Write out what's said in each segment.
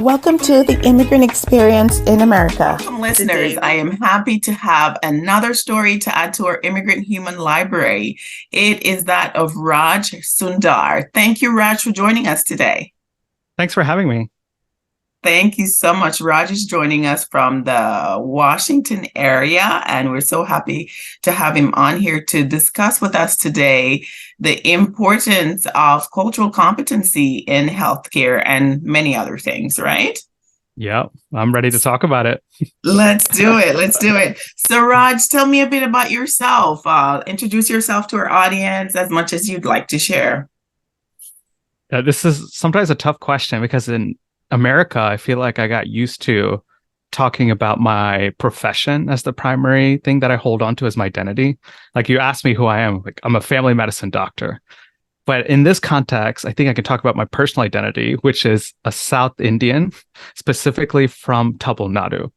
Welcome to the Immigrant Experience in America. Welcome, listeners. I am happy to have another story to add to our Immigrant Human Library. It is that of Raj Sundar. Thank you, Raj, for joining us today. Thanks for having me. Thank you so much. Raj is joining us from the Washington area, and we're so happy to have him on here to discuss with us today the importance of cultural competency in healthcare and many other things, right? Yeah, I'm ready to talk about it. Let's do it. Let's do it. So, Raj, tell me a bit about yourself. Introduce yourself to our audience as much as you'd like to share. This is sometimes a tough question because in America, I feel like I got used to talking about my profession as the primary thing that I hold on to as my identity. Like you asked me who I am, like I'm a family medicine doctor. But in this context, I think I can talk about my personal identity, which is a South Indian, specifically from Tamil Nadu.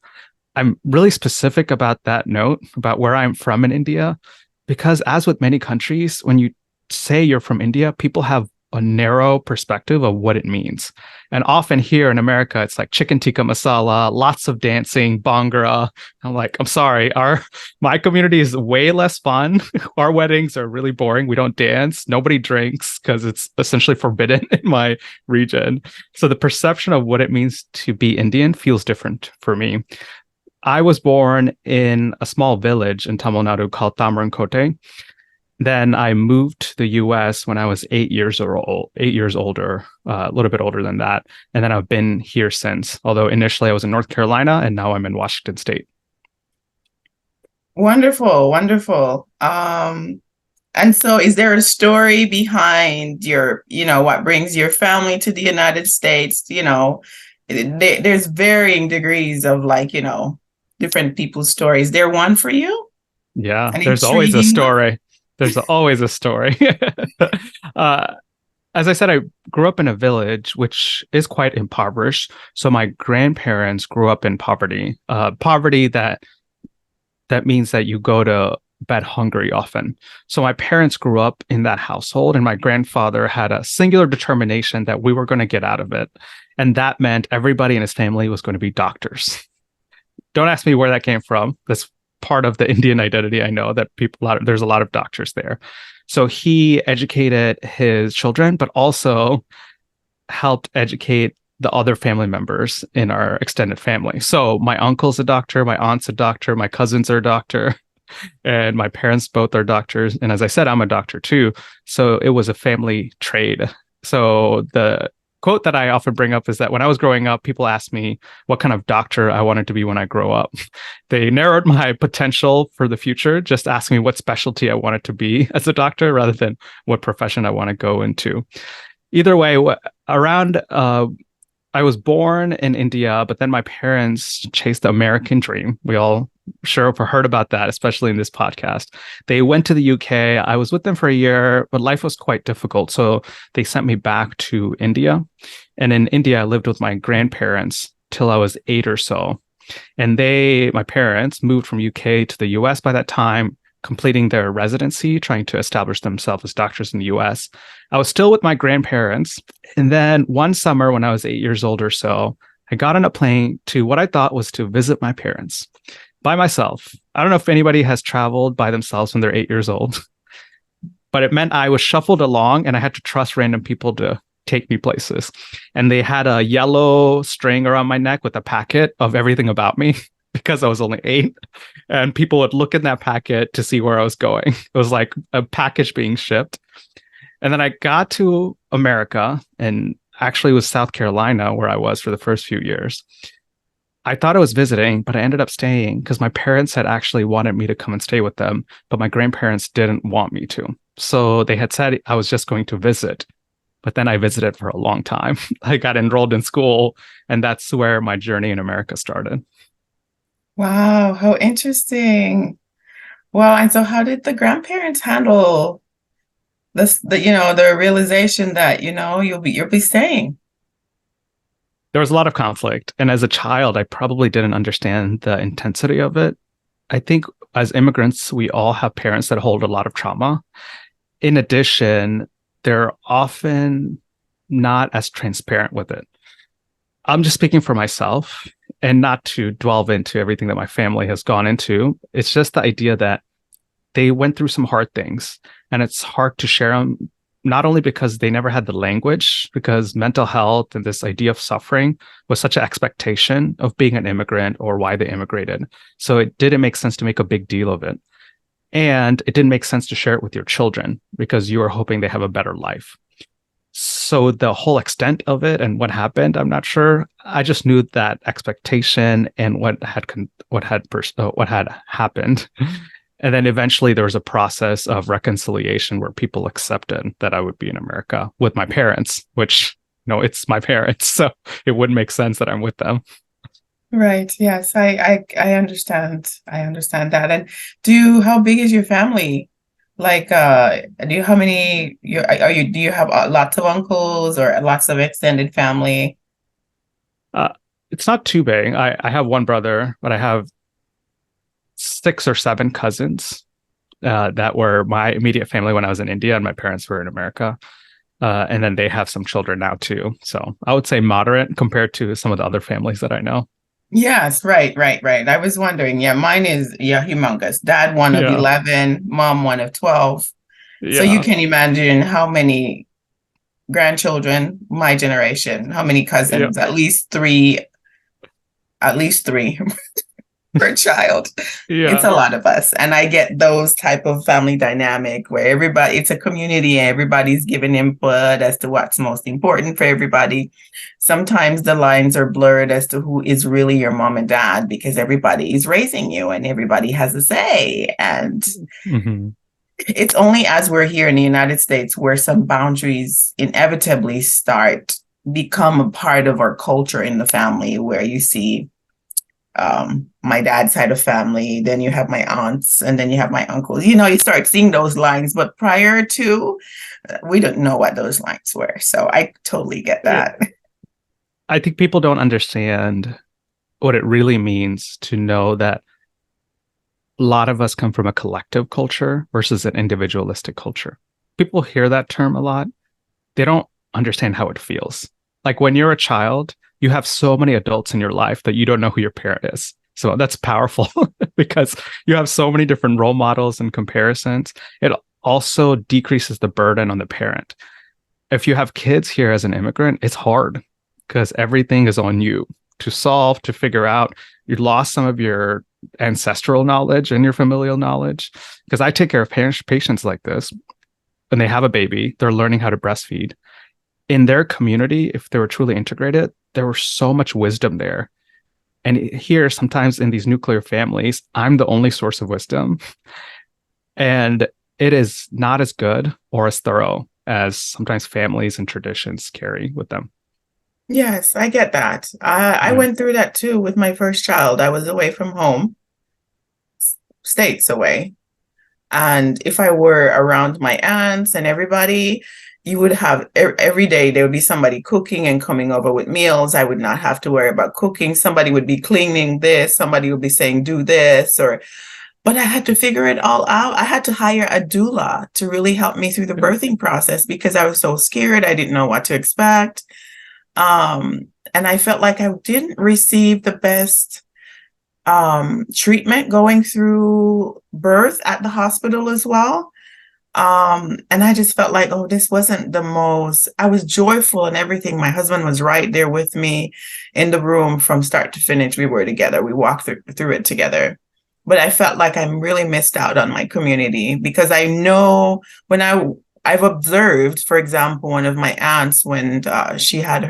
I'm really specific about that note, about where I'm from in India, because as with many countries, when you say you're from India, people have a narrow perspective of what it means. And often here in America, it's like chicken tikka masala, lots of dancing, bhangra. I'm like, I'm sorry, my community is way less fun. Our weddings are really boring. We don't dance. Nobody drinks because it's essentially forbidden in my region. So the perception of what it means to be Indian feels different for me. I was born in a small village in Tamil Nadu called Tamarankote. Then I moved to the US when I was 8 years older, a little bit older than that. And then I've been here since, although initially I was in North Carolina and now I'm in Washington State. Wonderful, wonderful. And so is there a story behind what brings your family to the United States? There's varying degrees of different people's stories. Is there one for you? Yeah, there's always a story. There's always a story. As I said, I grew up in a village which is quite impoverished. So my grandparents grew up in poverty. Poverty that means that you go to bed hungry often. So my parents grew up in that household, and my grandfather had a singular determination that we were going to get out of it. And that meant everybody in his family was going to be doctors. Don't ask me where that came from. That's part of the Indian identity. I know that there's a lot of doctors there. So he educated his children, but also helped educate the other family members in our extended family. So my uncle's a doctor, my aunt's a doctor, my cousins are a doctor, and my parents both are doctors. And as I said, I'm a doctor too. So it was a family trade. So the quote that I often bring up is that when I was growing up, people asked me what kind of doctor I wanted to be when I grow up. They narrowed my potential for the future, just asking me what specialty I wanted to be as a doctor rather than what profession I want to go into. Either way, I was born in India, but then my parents chased the American dream. We all sure have heard about that, especially in this podcast. They went to the UK. I was with them for a year, but life was quite difficult. So they sent me back to India. And in India, I lived with my grandparents till I was 8 or so. And my parents, moved from UK to the US by that time, completing their residency, trying to establish themselves as doctors in the US. I was still with my grandparents. And then one summer when I was 8 years old or so, I got on a plane to what I thought was to visit my parents by myself. I don't know if anybody has traveled by themselves when they're 8 years old, but it meant I was shuffled along and I had to trust random people to take me places. And they had a yellow string around my neck with a packet of everything about me because I was only 8. And people would look in that packet to see where I was going. It was like a package being shipped. And then I got to America, and actually it was South Carolina where I was for the first few years. I thought I was visiting, but I ended up staying because my parents had actually wanted me to come and stay with them, but my grandparents didn't want me to. So they had said I was just going to visit, but then I visited for a long time. I got enrolled in school, and that's where my journey in America started. Wow, how interesting. Wow, and so how did the grandparents handle the realization that, you'll be staying? There was a lot of conflict. And as a child, I probably didn't understand the intensity of it. I think as immigrants, we all have parents that hold a lot of trauma. In addition, they're often not as transparent with it. I'm just speaking for myself and not to delve into everything that my family has gone into. It's just the idea that they went through some hard things and it's hard to share them, not only because they never had the language, because mental health and this idea of suffering was such an expectation of being an immigrant or why they immigrated. So it didn't make sense to make a big deal of it. And it didn't make sense to share it with your children because you were hoping they have a better life. So the whole extent of it and what happened, I'm not sure. I just knew that expectation and what had happened. And then eventually there was a process of reconciliation where people accepted that I would be in America with my parents, which, it's my parents. So it wouldn't make sense that I'm with them. Right. Yes, I understand. I understand that. And how big is your family? Like, how many, do you have lots of uncles or lots of extended family? Uh, it's not too big. I have one brother, but I have 6 or 7 cousins that were my immediate family when I was in India and my parents were in America. And then they have some children now too. So I would say moderate compared to some of the other families that I know. Yes, right. I was wondering. Yeah, mine is humongous. Dad one of Yeah. 11, mom one of 12. So you Yeah. can imagine how many grandchildren, my generation, how many Yeah. cousins, at least three per child. It's Yeah. a lot of us. And I get those type of family dynamic where it's a community and everybody's giving input as to what's most important for everybody. Sometimes the lines are blurred as to who is really your mom and dad because everybody is raising you and everybody has a say. And Mm-hmm. it's only as we're here in the United States where some boundaries inevitably become a part of our culture in the family, where you see my dad's side of family, then you have my aunts, and then you have my uncles. You start seeing those lines, but prior to, we don't know what those lines were. So I totally get that. I think people don't understand what it really means to know that a lot of us come from a collective culture versus an individualistic culture. People hear that term a lot. They don't understand how it feels. Like when you're a child, you have so many adults in your life that you don't know who your parent is. So that's powerful because you have so many different role models and comparisons. It also decreases the burden on the parent. If you have kids here as an immigrant, it's hard because everything is on you to solve, to figure out. You lost some of your ancestral knowledge and your familial knowledge. Because I take care of patients like this. When they have a baby, they're learning how to breastfeed. In their community, if they were truly integrated, there was so much wisdom there. And here, sometimes in these nuclear families, I'm the only source of wisdom. And it is not as good or as thorough as sometimes families and traditions carry with them. Yes, I get that. I Yeah. went through that too with my first child. I was away from home, states away. And if I were around my aunts and everybody, you would have every day there would be somebody cooking and coming over with meals. I would not have to worry about cooking. Somebody would be cleaning this, somebody would be saying, do this, but I had to figure it all out. I had to hire a doula to really help me through the birthing process because I was so scared. I didn't know what to expect. And I felt like I didn't receive the best treatment going through birth at the hospital as well. And I just felt like, this wasn't I was joyful and everything. My husband was right there with me in the room from start to finish. We were together. We walked through it together. But I felt like I'm really missed out on my community because I know when I've observed, for example, one of my aunts when she had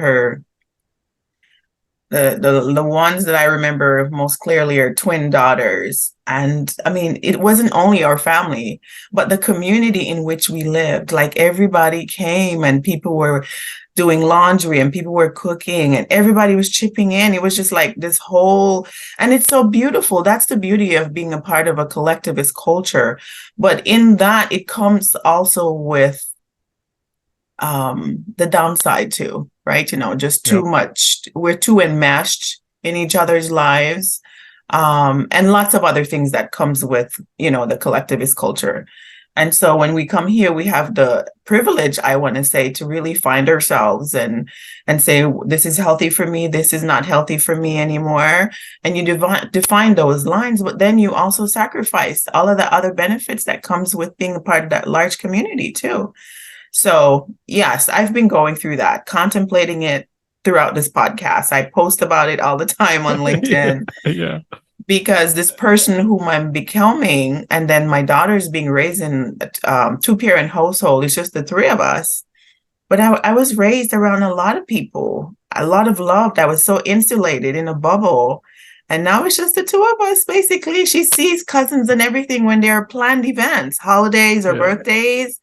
the ones that I remember most clearly are twin daughters. And I mean, it wasn't only our family, but the community in which we lived. Like everybody came and people were doing laundry and people were cooking and everybody was chipping in. It was just like this and it's so beautiful. That's the beauty of being a part of a collectivist culture. But in that, it comes also with the downside too, right? Just too much. We're too enmeshed in each other's lives, and lots of other things that comes with, the collectivist culture. And so when we come here, we have the privilege, I want to say, to really find ourselves and say, this is healthy for me, this is not healthy for me anymore. And you define those lines, but then you also sacrifice all of the other benefits that comes with being a part of that large community too. So yes, I've been going through that, contemplating it throughout this podcast. I post about it all the time on LinkedIn. Yeah. Because this person whom I'm becoming, and then my daughter's being raised in two-parent household. It's just the three of us. But I was raised around a lot of people, a lot of love that was so insulated in a bubble. And now it's just the two of us, basically. She sees cousins and everything when there are planned events, holidays or birthdays.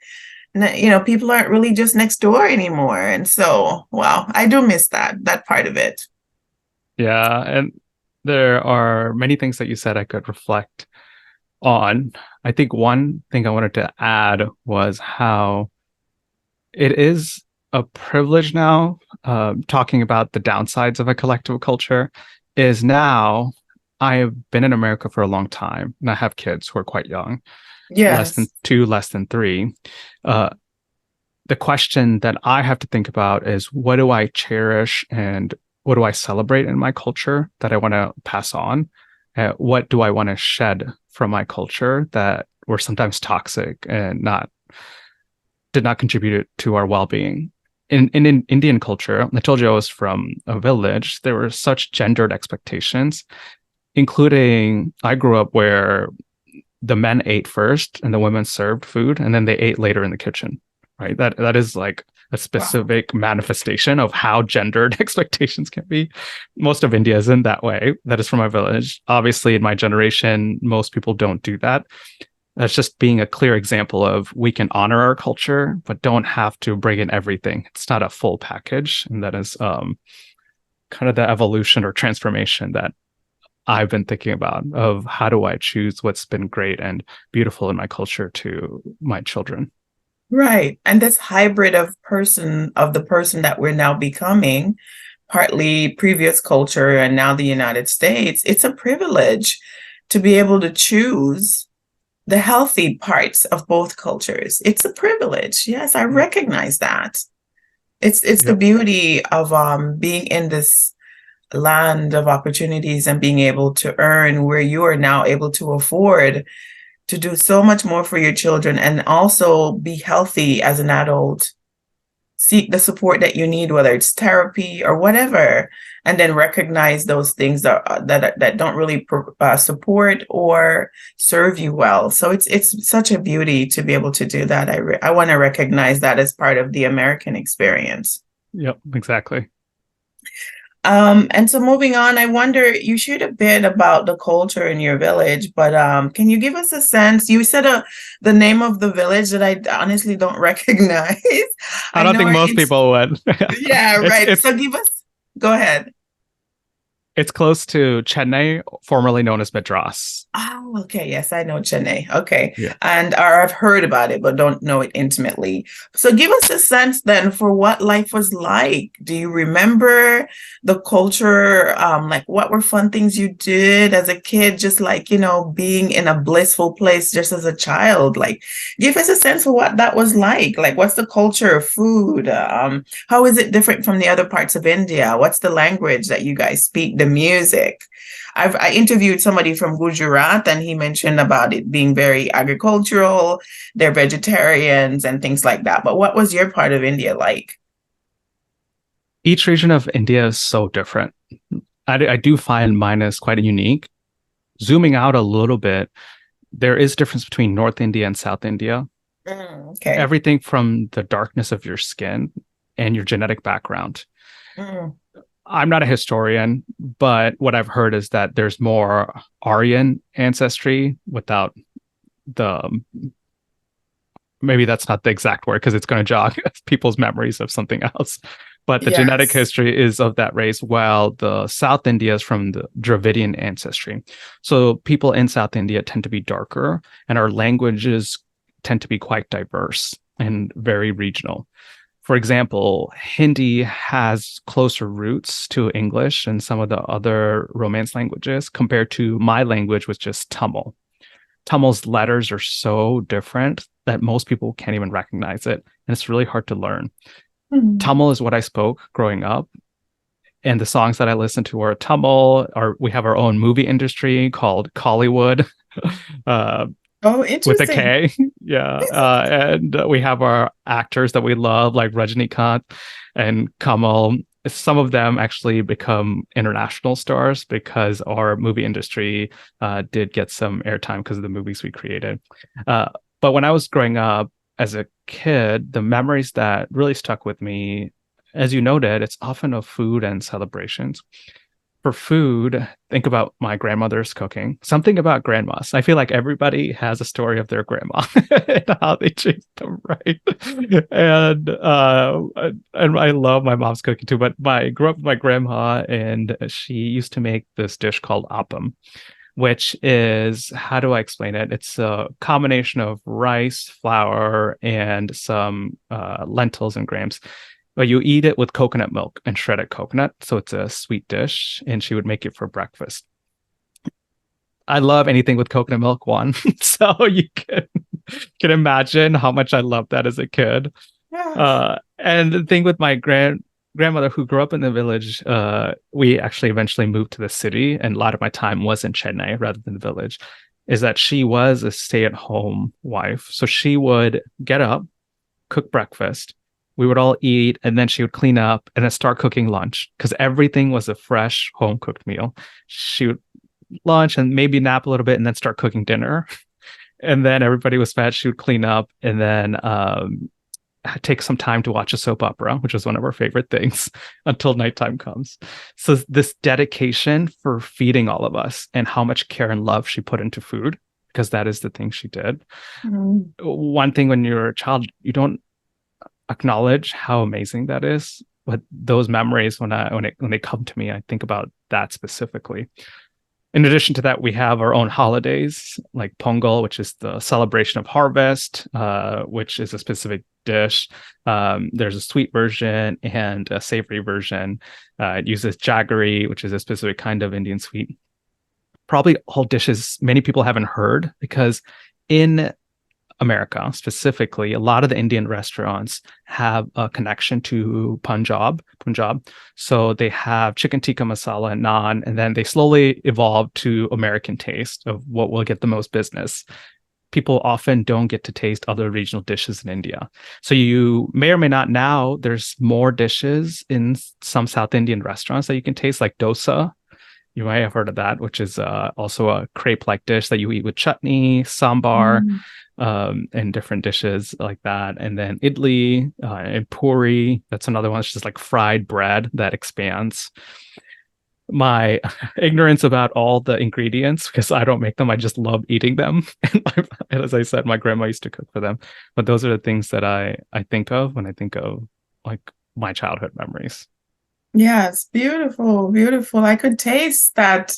People aren't really just next door anymore. And so, wow, I do miss that part of it. Yeah. And there are many things that you said I could reflect on. I think one thing I wanted to add was how it is a privilege now, talking about the downsides of a collective culture, is now I have been in America for a long time and I have kids who are quite young, less than 2, less than 3. The question that I have to think about is, what do I cherish and what do I celebrate in my culture that I want to pass on? What do I want to shed from my culture that were sometimes toxic and did not contribute to our well-being? In Indian culture, I told you I was from a village. There were such gendered expectations, including I grew up where the men ate first and the women served food, and then they ate later in the kitchen. Right? That is like a specific manifestation of how gendered expectations can be. Most of India isn't that way. That is from my village. Obviously, in my generation, most people don't do that. That's just being a clear example of we can honor our culture, but don't have to bring in everything. It's not a full package. And that is kind of the evolution or transformation that I've been thinking about, of how do I choose what's been great and beautiful in my culture to my children. Right. And this hybrid of the person that we're now becoming, partly previous culture and now the United States, it's a privilege to be able to choose the healthy parts of both cultures. It's a privilege. Yes, I recognize that. It's the beauty of being in this land of opportunities and being able to earn where you are now able to afford to do so much more for your children and also be healthy as an adult. Seek the support that you need, whether it's therapy or whatever, and then recognize those things that don't really support or serve you well. So it's such a beauty to be able to do that. I want to recognize that as part of the American experience. Yep, exactly. And so moving on, I wonder, you shared a bit about the culture in your village, but can you give us a sense? You said the name of the village that I honestly don't recognize. I don't think most people would. Yeah, right. So go ahead. It's close to Chennai, formerly known as Madras. Oh, okay. Yes, I know Chennai. Okay. Yeah. And I've heard about it, but don't know it intimately. So give us a sense then for what life was like. Do you remember the culture? Like what were fun things you did as a kid? Just like, being in a blissful place just as a child. Like give us a sense for what that was like. Like what's the culture of food? How is it different from the other parts of India? What's the language that you guys speak? The music. I interviewed somebody from Gujarat and he mentioned about it being very agricultural. They're vegetarians and things like that. But what was your part of India like? Each region of India is so different. I do find mine is quite unique. Zooming out a little bit, there is difference between North India and South India. Okay. Everything from the darkness of your skin and your genetic background. I'm not a historian, but what I've heard is that there's more Aryan ancestry without maybe that's not the exact word because it's going to jog people's memories of something else. But the genetic history is of that race, while the South India is from the Dravidian ancestry. So people in South India tend to be darker, and our languages tend to be quite diverse and very regional. For example, Hindi has closer roots to English and some of the other Romance languages compared to my language, which is Tamil. Tamil's letters are so different that most people can't even recognize it. And it's really hard to learn. Mhm. Tamil is what I spoke growing up. And the songs that I listened to were Tamil, or we have our own movie industry called Collywood. Oh, With a interesting. K. Yeah. And we have our actors that we love, like Rajinikanth and Kamal. Some of them actually become international stars because our movie industry did get some airtime because of the movies we created. But when I was growing up as a kid, the memories that really stuck with me, as you noted, it's often of food and celebrations. For food, think about my grandmother's cooking. Something about grandmas. I feel like everybody has a story of their grandma and how they changed them right. And and I love my mom's cooking too. But I grew up with my grandma, and she used to make this dish called appam, which is, how do I explain it? It's a combination of rice, flour, and some lentils and grams. But you eat it with coconut milk and shredded coconut. So it's a sweet dish, and she would make it for breakfast. I love anything with coconut milk, one. So you can imagine how much I loved that as a kid. Yes. And the thing with my grandmother who grew up in the village, we actually eventually moved to the city, and a lot of my time was in Chennai rather than the village, is that she was a stay-at-home wife. So she would get up, cook breakfast, we would all eat, and then she would clean up and then start cooking lunch because everything was a fresh home cooked meal. She would lunch and maybe nap a little bit and then start cooking dinner. And then everybody was fed. She would clean up and then take some time to watch a soap opera, which was one of our favorite things until nighttime comes. So this dedication for feeding all of us and how much care and love she put into food, because that is the thing she did. Mhm. One thing when you're a child, you don't acknowledge how amazing that is. But those memories, when they come to me, I think about that specifically. In addition to that, we have our own holidays like Pongal, which is the celebration of harvest, which is a specific dish. There's a sweet version and a savory version. It uses jaggery, which is a specific kind of Indian sweet. Probably all dishes many people haven't heard because in America specifically, a lot of the Indian restaurants have a connection to Punjab. So they have chicken tikka masala and naan, and then they slowly evolve to American taste of what will get the most business. People often don't get to taste other regional dishes in India. So you may or may not know there's more dishes in some South Indian restaurants that you can taste, like dosa. You might have heard of that, which is also a crepe-like dish that you eat with chutney, sambar, Mhm. and different dishes like that. And then idli and puri. That's another one. It's just like fried bread that expands. My ignorance about all the ingredients, because I don't make them, I just love eating them. And as I said, my grandma used to cook for them. But those are the things that I think of when I think of like my childhood memories. Yes, beautiful, beautiful. I could taste that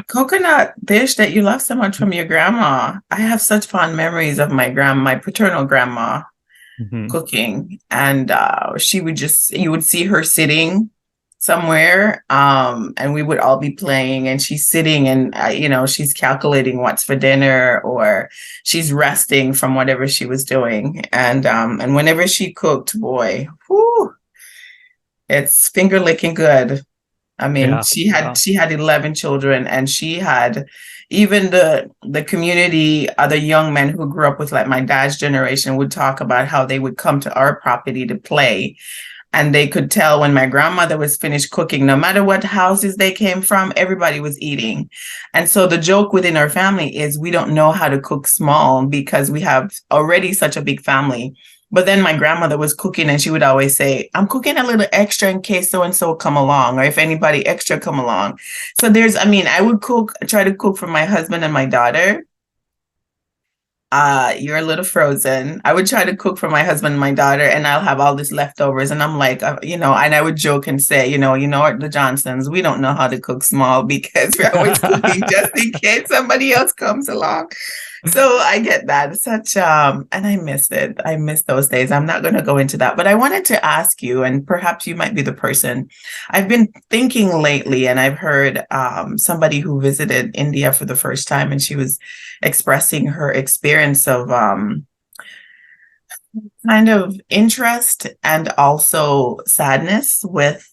coconut dish that you love so much from your grandma. I have such fond memories of my paternal grandma Mm-hmm. cooking, and she would just you would see her sitting somewhere, and we would all be playing, and she's sitting, and she's calculating what's for dinner, or she's resting from whatever she was doing, and whenever she cooked, boy, whew, it's finger licking good. I mean, Yeah. she had 11 children, and she had even the community, other young men who grew up with like my dad's generation would talk about how they would come to our property to play. And they could tell when my grandmother was finished cooking, no matter what houses they came from, everybody was eating. And so the joke within our family is we don't know how to cook small because we have already such a big family. But then my grandmother was cooking and she would always say, I'm cooking a little extra in case so-and-so come along, or if anybody extra come along. So I would try to cook for my husband and my daughter. You're a little frozen. I would try to cook for my husband and my daughter, and I'll have all this leftovers. And I'm like, and I would joke and say, you know what, the Johnsons, we don't know how to cook small because we're always cooking just in case somebody else comes along. So I get that. Such and I miss it. I miss those days. I'm not going to go into that, but I wanted to ask you, and perhaps you might be the person. I've been thinking lately, and I've heard somebody who visited India for the first time, and she was expressing her experience of kind of interest and also sadness with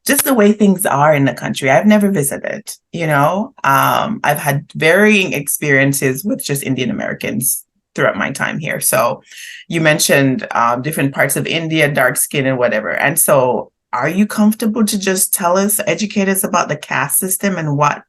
just the way things are in the country. I've never visited, you know. I've had varying experiences with just Indian Americans throughout my time here. So you mentioned different parts of India, dark skin and whatever. And so are you comfortable to just tell us, educate us about the caste system and what,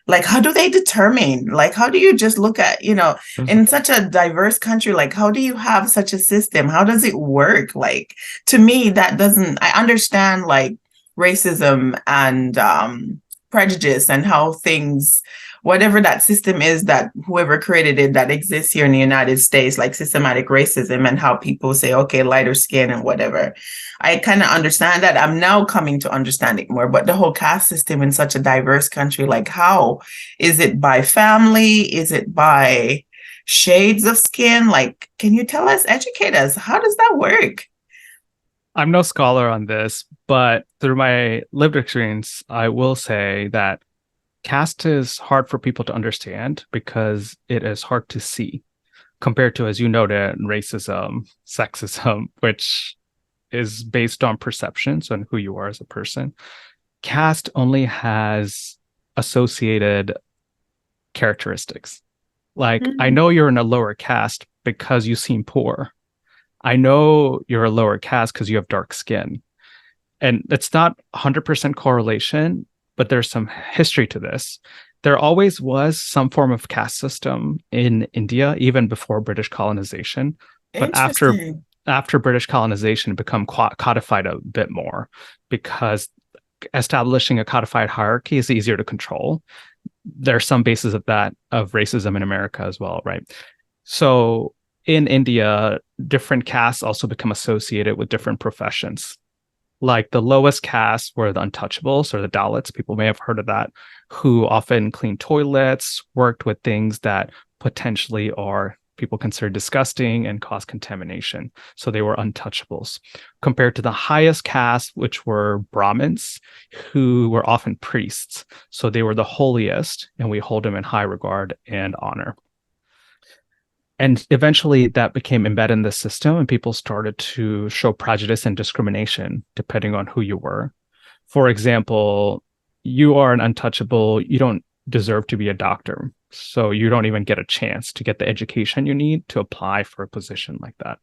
like, how do they determine, like, how do you just look at, you know, in such a diverse country, like, how do you have such a system? How does it work? Like, to me, that doesn't, I understand like racism and prejudice and how things, whatever that system is that whoever created it that exists here in the United States, like systematic racism and how people say, okay, lighter skin and whatever. I kind of understand that. I'm now coming to understand it more, but the whole caste system in such a diverse country, like how is it by family? Is it by shades of skin? Like, can you tell us, educate us? How does that work? I'm no scholar on this, but through my lived experience, I will say that caste is hard for people to understand because it is hard to see compared to, as you noted, racism, sexism, which is based on perceptions and who you are as a person. Caste only has associated characteristics. Like, I Mm, know you're in a lower caste because you seem poor. I know you're a lower caste because you have dark skin. And it's not 100% correlation, but there's some history to this. There always was some form of caste system in India, even before British colonization. But interesting. after British colonization, it become codified a bit more because establishing a codified hierarchy is easier to control. There's some basis of that of racism in America as well, right? So in India, different castes also become associated with different professions. Like the lowest caste were the untouchables or the Dalits. People may have heard of that, who often cleaned toilets, worked with things that potentially are people consider disgusting and cause contamination. So they were untouchables. Compared to the highest caste, which were Brahmins, who were often priests. So they were the holiest, and we hold them in high regard and honor. And eventually that became embedded in the system, and people started to show prejudice and discrimination depending on who you were. For example, you are an untouchable, you don't deserve to be a doctor. So you don't even get a chance to get the education you need to apply for a position like that.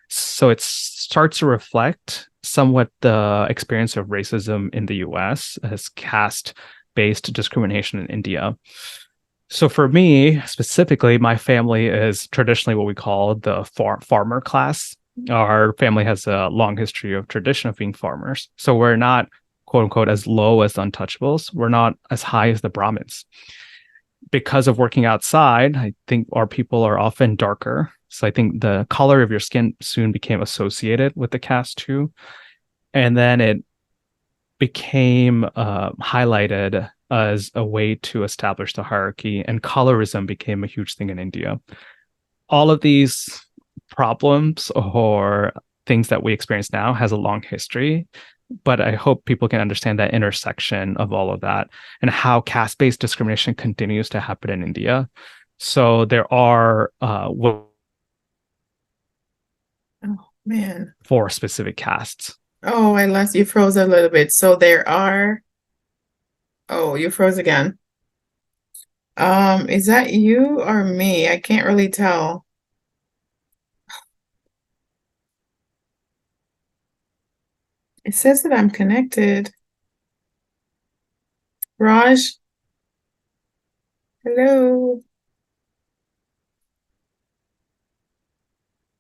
So it starts to reflect somewhat the experience of racism in the US as caste based discrimination in India. So for me specifically, my family is traditionally what we call the farmer class. Our family has a long history of tradition of being farmers. So we're not quote unquote as low as the untouchables. We're not as high as the Brahmins. Because of working outside, I think our people are often darker. So I think the color of your skin soon became associated with the caste too. And then it became highlighted as a way to establish the hierarchy, and colorism became a huge thing in India. All of these problems or things that we experience now has a long history, but I hope people can understand that intersection of all of that and how caste-based discrimination continues to happen in India. So there are Oh, man. for specific castes. Oh, I lost you froze a little bit. So there are, oh, you froze again. Is that you or me? I can't really tell. It says that I'm connected. Raj, hello.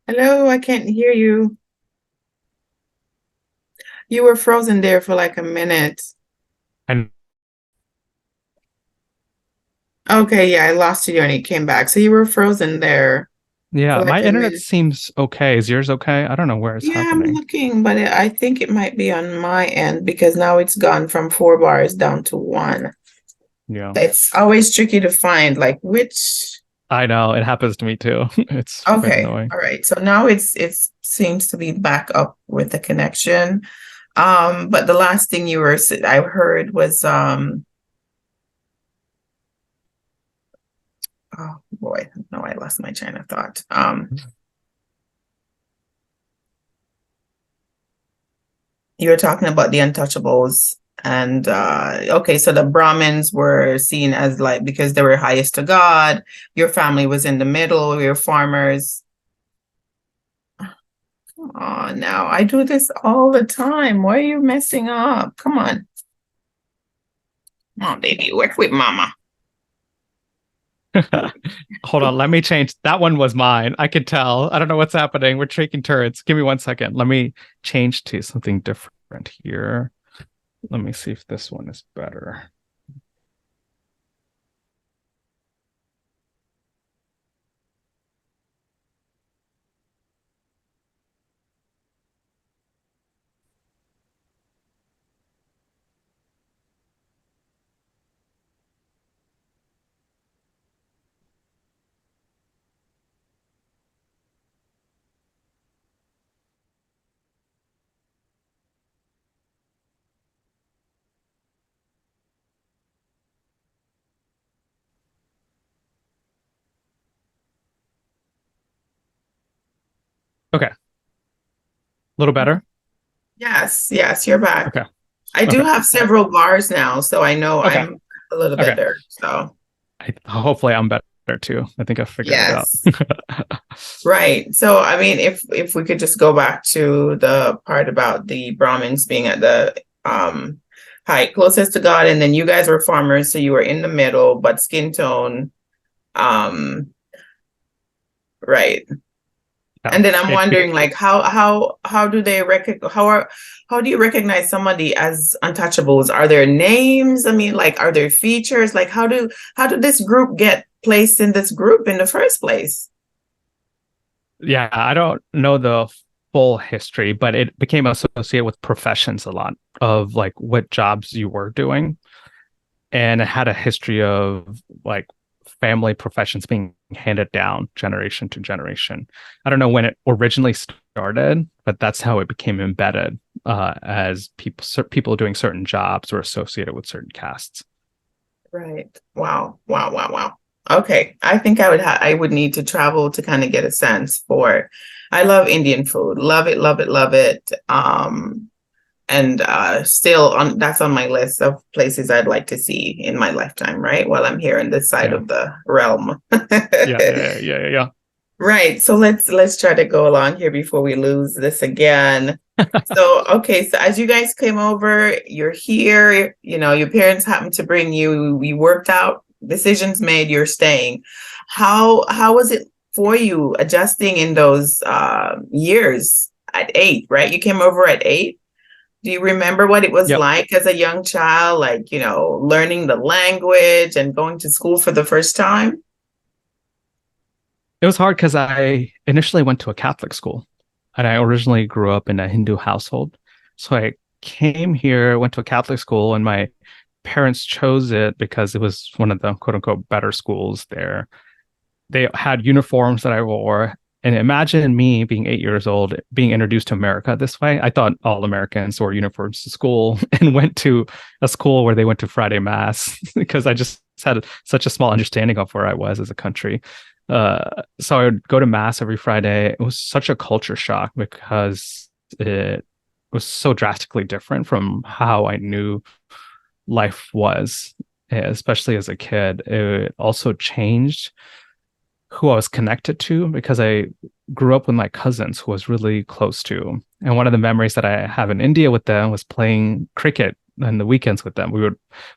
Hello, I can't hear you. You were frozen there for like a minute. And Okay, yeah, I lost you and it came back. So you were frozen there for yeah, my like a internet minute. seems okay. Is yours okay? I don't know where it's Yeah, I'm happening. looking, but I think it might be on my end because now it's gone from 4 bars down to one. Yeah. It's always tricky to find like which. I know it happens to me too. It's quite Okay, annoying. all right. So now it seems to be back up with the connection. But the last thing I heard was oh boy, no, I lost my train of thought. You were talking about the untouchables. And okay, so the Brahmins were seen as like because they were highest to God. Your family was in the middle, you're farmers. Oh, now I do this all the time. Why are you messing up? Come on. Come on, baby, work with mama. Hold on, let me change. That one was mine. I could tell. I don't know what's happening. We're taking turns. Give me 1 second. Let me change to something different here. Let me see if this one is better. Okay. A little better? Yes, yes, you're back. Okay. I do Okay. have several bars now, so I know Okay. I'm a little Okay. better. So Hopefully I'm better too. I think I figured it out. yes. Right. So I mean if we could just go back to the part about the Brahmins being at the height closest to God, and then you guys were farmers, so you were in the middle, but skin tone. Um, right. Yeah. And then I'm It wondering, like, how do they how do you recognize somebody as untouchables? Are there names? I mean, like, are there features? Like, how did this group get placed in this group in the first place? Yeah, I don't know the full history, but it became associated with professions a lot of like what jobs you were doing. And it had a history of like family professions being handed down generation to generation. I don't know when it originally started, but that's how it became embedded as people doing certain jobs were associated with certain castes. Right. Wow. Wow. Wow. Wow. Okay. I think I would need to travel to kind of get a sense for. I love Indian food. Love it. Love it. Love it. And still on that's on my list of places I'd like to see in my lifetime, right? While I'm here in this side Yeah, of the realm. yeah. Right. So let's try to go along here before we lose this again. So, okay, so as you guys came over, you're here, you know, your parents happened to bring you, we worked out, decisions made, you're staying. How was it for you adjusting in those years at 8, right? You came over at 8. Do you remember what it was Yep. like as a young child, like, you know, learning the language and going to school for the first time? It was hard because I initially went to a Catholic school and I originally grew up in a Hindu household. So I came here, went to a Catholic school, and my parents chose it because it was one of the quote unquote better schools there. They had uniforms that I wore. And imagine me being 8 years old, being introduced to America this way. I thought all Americans wore uniforms to school and went to a school where they went to Friday Mass because I just had such a small understanding of where I was as a country. So I would go to Mass every Friday. It was such a culture shock because it was so drastically different from how I knew life was, especially as a kid. It also changed who I was connected to because I grew up with my cousins who I was really close to. And one of the memories that I have in India with them was playing cricket in the weekends with them. We would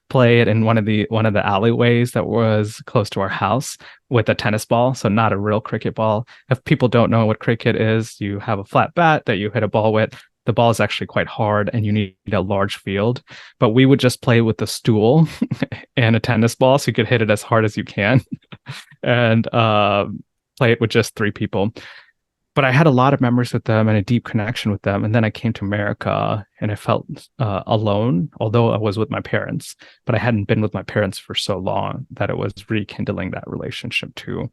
play it in one of the alleyways that was close to our house with a tennis ball, so not a real cricket ball. If people don't know what cricket is, you have a flat bat that you hit a ball with. The ball is actually quite hard and you need a large field. But we would just play with the stool and a tennis ball so you could hit it as hard as you can and play it with just three people. But I had a lot of memories with them and a deep connection with them. And then I came to America and I felt alone, although I was with my parents, but I hadn't been with my parents for so long that it was rekindling that relationship too.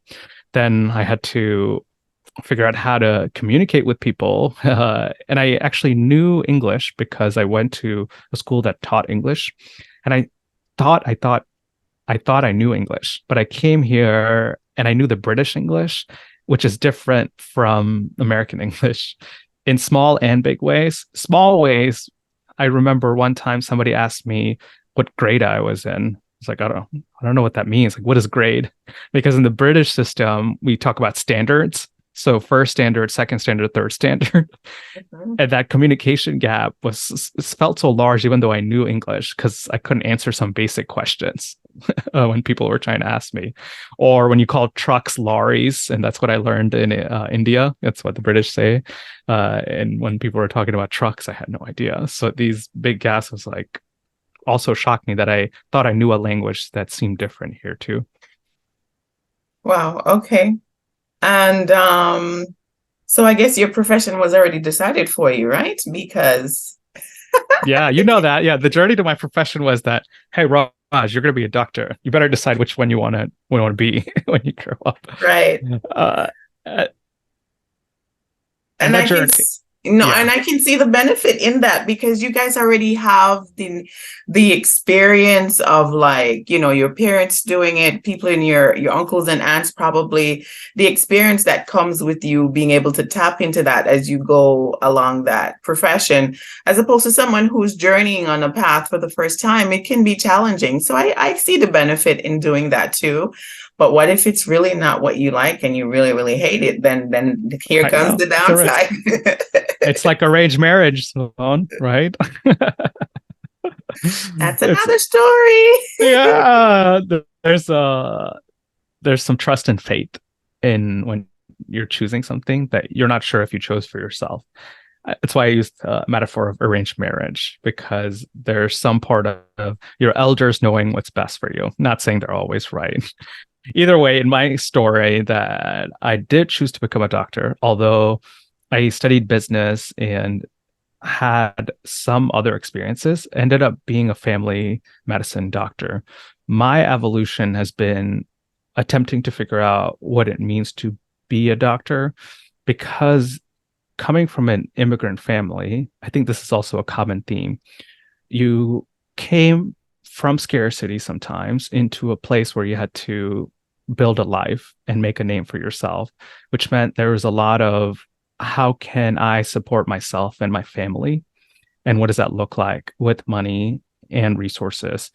Then I had to figure out how to communicate with people. And I actually knew English because I went to a school that taught English. And I thought I knew English, but I came here and I knew the British English, which is different from American English in small and big ways. Small ways I remember one time somebody asked me what grade I was in. It's like, I don't know what that means. Like, what is grade? Because in the British system, we talk about standards. So first standard, second standard, third standard. Mhm. And that communication gap was felt so large, even though I knew English, because I couldn't answer some basic questions when people were trying to ask me. Or when you call trucks lorries, and that's what I learned in India. That's what the British say. And when people were talking about trucks, I had no idea. So these big gaps was like also shocked me that I thought I knew a language that seemed different here too. Wow. Okay. And so I guess your profession was already decided for you, right? Because Yeah, you know that. Yeah, the journey to my profession was that, hey, Raj, you're going to be a doctor. You better decide which one you want to be when you grow up. right. Uh, uh, and And that I can journey, and yeah, I can see the benefit in that because you guys already have the experience of, like, your parents doing it, people in your uncles and aunts, probably the experience that comes with you being able to tap into that as you go along that profession, as opposed to someone who's journeying on a path for the first time. It can be challenging. So I see the benefit in doing that too. But what if it's really not what you like and you really, really hate it? Then here I comes know the it's a risk. downside. It's like arranged marriage, Sloan, right? That's It's another story. yeah. There's some trust and fate in when you're choosing something that you're not sure if you chose for yourself. That's why I used the metaphor of arranged marriage, because there's some part of your elders knowing what's best for you. Not saying they're always right. Either way, in my story, that I did choose to become a doctor, although I studied business and had some other experiences, ended up being a family medicine doctor. My evolution has been attempting to figure out what it means to be a doctor, because coming from an immigrant family, I think this is also a common theme. You came from scarcity sometimes into a place where you had to build a life and make a name for yourself, which meant there was a lot of how can I support myself and my family? And what does that look like with money and resources?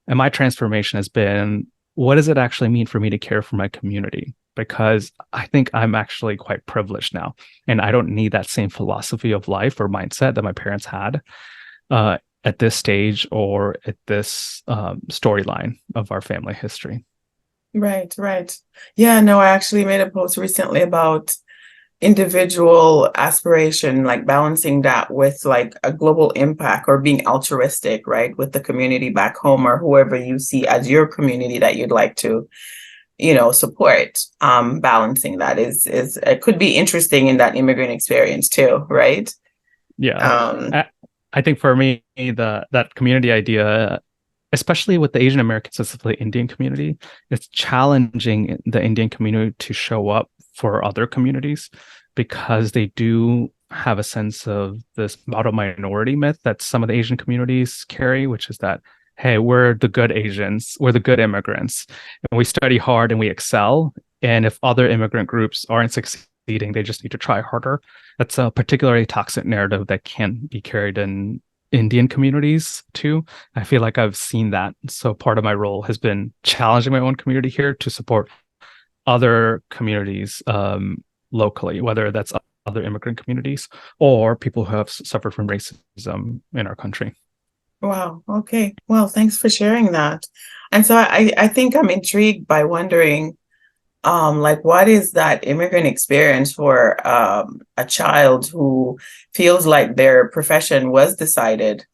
And my transformation has been, what does it actually mean for me to care for my community? Because I think I'm actually quite privileged now, and I don't need that same philosophy of life or mindset that my parents had at this stage or at this storyline of our family history. Right, right. Yeah, no, I actually made a post recently about individual aspiration, like balancing that with like a global impact or being altruistic, right, with the community back home or whoever you see as your community that you'd like to, support. Balancing that is it could be interesting in that immigrant experience too, right? Yeah. Um, I think for me, that community idea, especially with the Asian American, specifically Indian community, it's challenging the Indian community to show up for other communities, because they do have a sense of this model minority myth that some of the Asian communities carry, which is that, hey, we're the good Asians, we're the good immigrants, and we study hard and we excel. And if other immigrant groups aren't succeeding, they just need to try harder. That's a particularly toxic narrative that can be carried in Indian communities too. I feel like I've seen that. So part of my role has been challenging my own community here to support other communities locally, whether that's other immigrant communities or people who have suffered from racism in our country. wow. Okay. Well, thanks for sharing that. And so I think I'm intrigued by wondering, like, what is that immigrant experience for a child who feels like their profession was decided,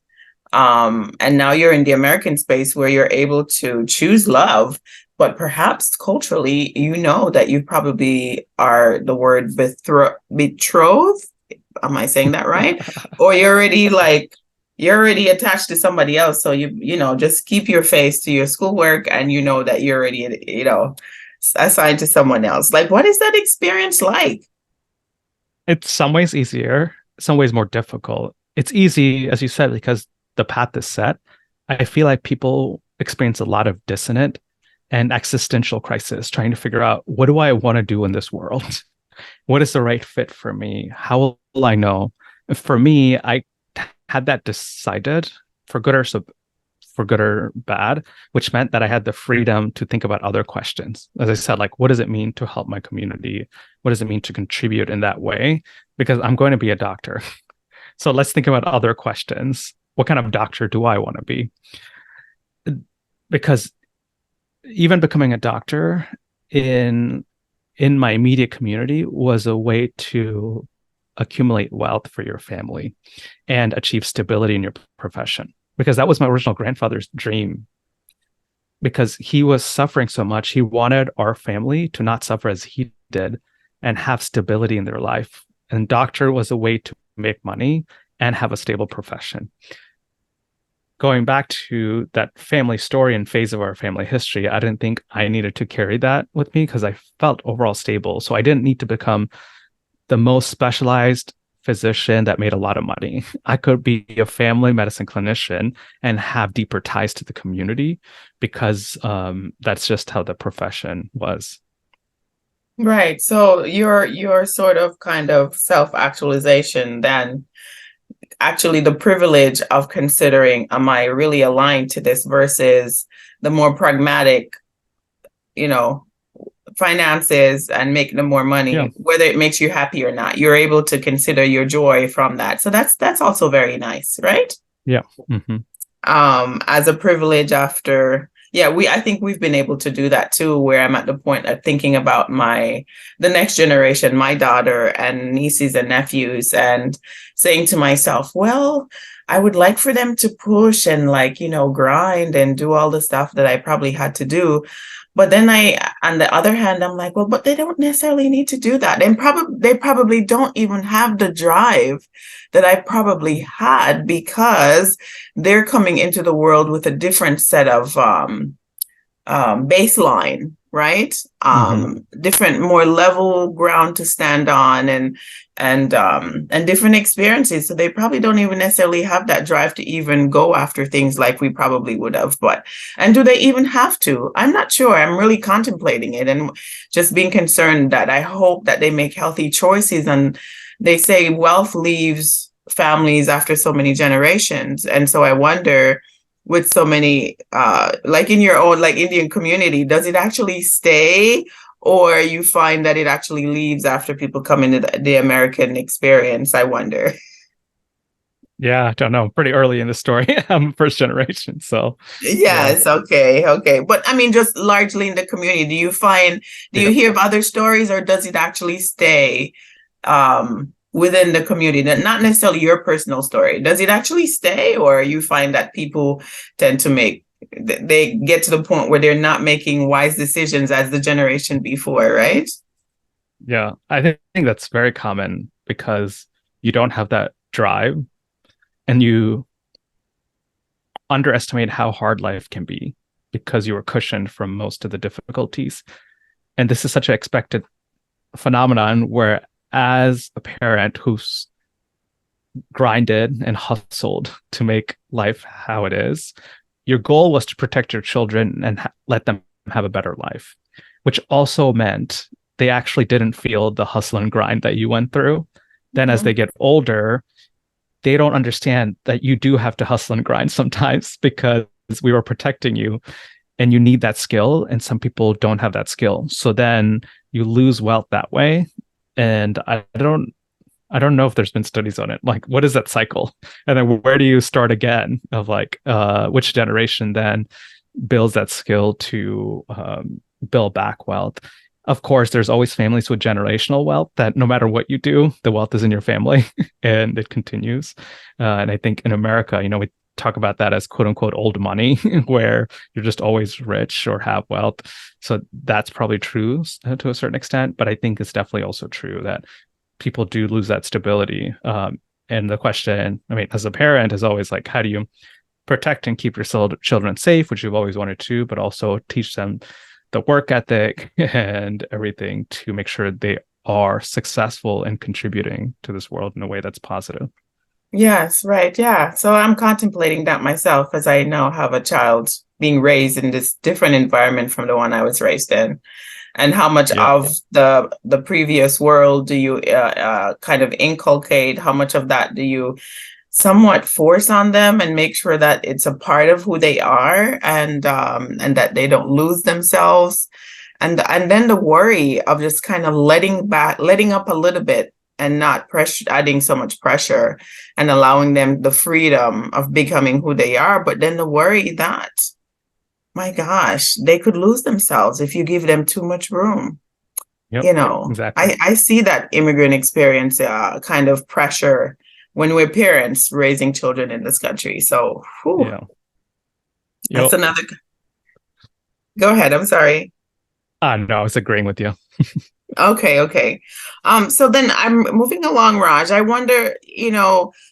and now you're in the American space where you're able to choose love, but perhaps culturally, that you probably are the word betrothed. Am I saying that right? Or you're already attached to somebody else. So just keep your face to your schoolwork, and that you're already, assigned to someone else. Like, what is that experience like? It's some ways easier, some ways more difficult. It's easy, as you said, because the path is set. I feel like people experience a lot of dissonant and existential crisis trying to figure out, what do I want to do in this world? What is the right fit for me? How will I know? For me, I had that decided for good or for good or bad, which meant that I had the freedom to think about other questions. As I said, like, what does it mean to help my community? What does it mean to contribute in that way? Because I'm going to be a doctor. So let's think about other questions. What kind of doctor do I want to be? Because even becoming a doctor in my immediate community was a way to accumulate wealth for your family and achieve stability in your profession. Because that was my original grandfather's dream. Because he was suffering so much, he wanted our family to not suffer as he did and have stability in their life. And doctor was a way to make money and have a stable profession. Going back to that family story and phase of our family history, I didn't think I needed to carry that with me because I felt overall stable. So I didn't need to become the most specialized physician that made a lot of money. I could be a family medicine clinician and have deeper ties to the community because that's just how the profession was. Right. So your sort of kind of self-actualization then actually the privilege of considering, am I really aligned to this versus the more pragmatic, finances and making the more money, whether it makes you happy or not. You're able to consider your joy from that. So that's also very nice, right? Yeah. Mm-hmm. As a privilege after, I think we've been able to do that too, where I'm at the point of thinking about the next generation, my daughter and nieces and nephews, and saying to myself, well, I would like for them to push and grind and do all the stuff that I probably had to do. But then on the other hand, I'm like, well, but they don't necessarily need to do that. And they probably don't even have the drive that I probably had because they're coming into the world with a different set of baseline, right? Different, more level ground to stand on and different experiences. So they probably don't even necessarily have that drive to even go after things like we probably would have. And do they even have to? I'm not sure. I'm really contemplating it and just being concerned that I hope that they make healthy choices. And they say wealth leaves families after so many generations. And so I wonder, with so many, like in your own Indian community, does it actually stay, or you find that it actually leaves after people come into the American experience? I wonder. Yeah, I don't know. Pretty early in the story. I'm first generation, so yes, yeah. Okay. But I mean, just largely in the community, do you hear of other stories, or does it actually stay within the community? Not necessarily your personal story. Does it actually stay, or you find that people tend to they get to the point where they're not making wise decisions as the generation before, right? Yeah, I think that's very common because you don't have that drive and you underestimate how hard life can be because you were cushioned from most of the difficulties. And this is such an expected phenomenon where, as a parent who's grinded and hustled to make life how it is, your goal was to protect your children and let them have a better life, which also meant they actually didn't feel the hustle and grind that you went through. Then as they get older, they don't understand that you do have to hustle and grind sometimes because we were protecting you and you need that skill. And some people don't have that skill. So then you lose wealth that way. And I don't know if there's been studies on it. Like, what is that cycle? And then where do you start again of which generation then builds that skill to build back wealth? Of course, there's always families with generational wealth that no matter what you do, the wealth is in your family and it continues. And I think in America, we talk about that as quote unquote old money, where you're just always rich or have wealth. So that's probably true to a certain extent. But I think it's definitely also true that people do lose that stability. And the question, as a parent, is always like, how do you protect and keep your children safe, which you've always wanted to, but also teach them the work ethic and everything to make sure they are successful in contributing to this world in a way that's positive. Yes, right. Yeah. So I'm contemplating that myself, as I now have a child being raised in this different environment from the one I was raised in. And how much of the previous world do you kind of inculcate? How much of that do you somewhat force on them and make sure that it's a part of who they are, and that they don't lose themselves. And then the worry of just kind of letting up a little bit and not adding so much pressure, and allowing them the freedom of becoming who they are. But then the worry that, my gosh, they could lose themselves if you give them too much room. Yep, exactly. I see that immigrant experience kind of pressure when we're parents raising children in this country. So Yeah. that's another. Go ahead. I'm sorry. No, I was agreeing with you. Okay. So then I'm moving along, Raj. I wonder,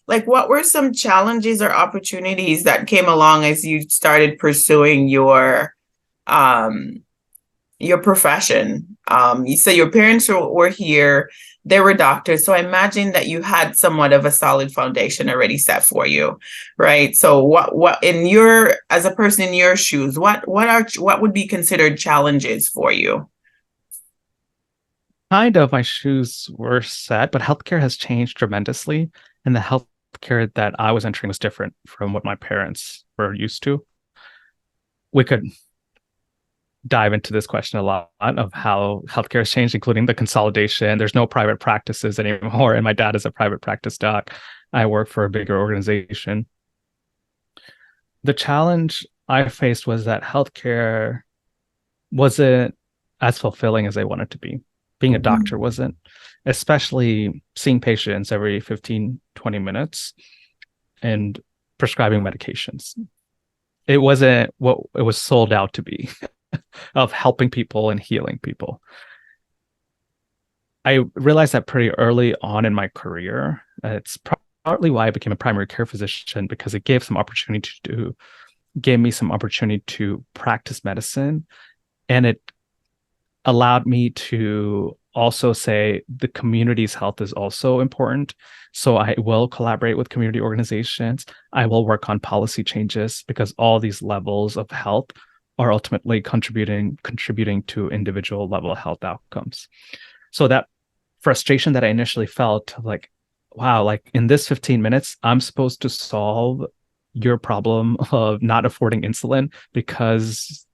like, what were some challenges or opportunities that came along as you started pursuing your profession? You say your parents were here, they were doctors, so I imagine that you had somewhat of a solid foundation already set for you, right? So what as a person in your shoes, what would be considered challenges for you? Kind of, my shoes were set, but healthcare has changed tremendously, and the healthcare that I was entering was different from what my parents were used to. We could dive into this question a lot of how healthcare has changed, including the consolidation. There's no private practices anymore, and my dad is a private practice doc. I work for a bigger organization. The challenge I faced was that healthcare wasn't as fulfilling as I wanted to be. Being a doctor wasn't, especially seeing patients every 15, 20 minutes and prescribing medications. It wasn't what it was sold out to be of helping people and healing people. I realized that pretty early on in my career. It's partly why I became a primary care physician, because it gave me some opportunity to practice medicine, and it allowed me to also say the community's health is also important. So I will collaborate with community organizations. I will work on policy changes, because all these levels of health are ultimately contributing to individual level health outcomes. So that frustration that I initially felt, like, wow, like in this 15 minutes, I'm supposed to solve your problem of not affording insulin because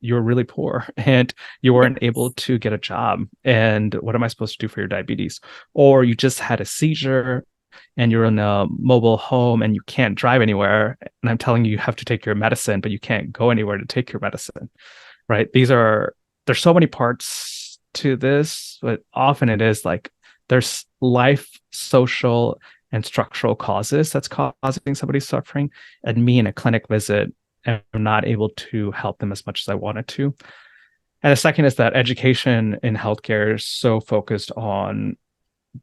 you're really poor and you weren't able to get a job. And what am I supposed to do for your diabetes? Or you just had a seizure and you're in a mobile home and you can't drive anywhere. And I'm telling you, you have to take your medicine, but you can't go anywhere to take your medicine, right? There's so many parts to this, but often it is like there's life, social, and structural causes that's causing somebody's suffering. And me in a clinic visit, I'm not able to help them as much as I wanted to. And the second is that education in healthcare is so focused on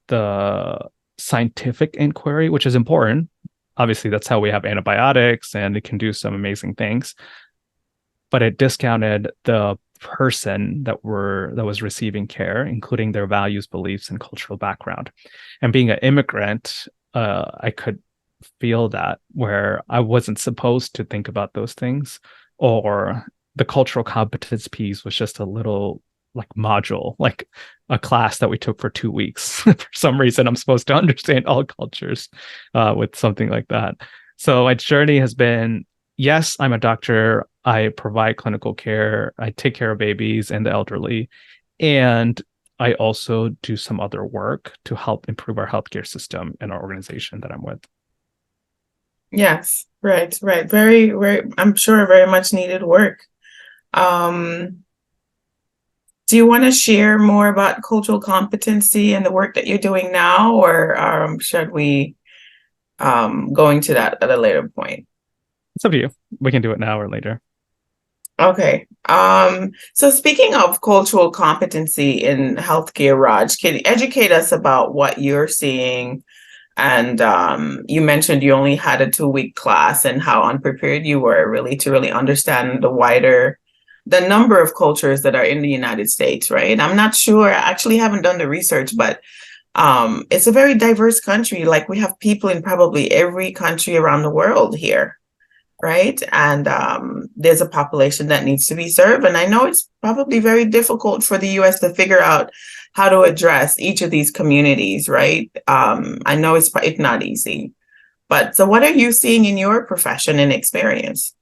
the scientific inquiry, which is important. Obviously, that's how we have antibiotics and it can do some amazing things. But it discounted the person that was receiving care, including their values, beliefs, and cultural background. And being an immigrant, I could feel that, where I wasn't supposed to think about those things, or the cultural competence piece was just a little like module, like a class that we took for 2 weeks. For some reason, I'm supposed to understand all cultures with something like that. So my journey has been, yes, I'm a doctor. I provide clinical care. I take care of babies and the elderly. And I also do some other work to help improve our healthcare system in our organization that I'm with. Yes, right. Very, very, I'm sure very much needed work. Do you want to share more about cultural competency and the work that you're doing now, or should we go into that at a later point? It's up to you. We can do it now or later. Okay. So speaking of cultural competency in healthcare, Raj, can you educate us about what you're seeing? And you mentioned you only had a 2-week class, and how unprepared you were really to understand the number of cultures that are in the United States, right? I'm not sure, I actually haven't done the research, but it's a very diverse country. Like, we have people in probably every country around the world here, right? And there's a population that needs to be served. And I know it's probably very difficult for the US to figure out how to address each of these communities, right? I know it's not easy. But so what are you seeing in your profession and experience?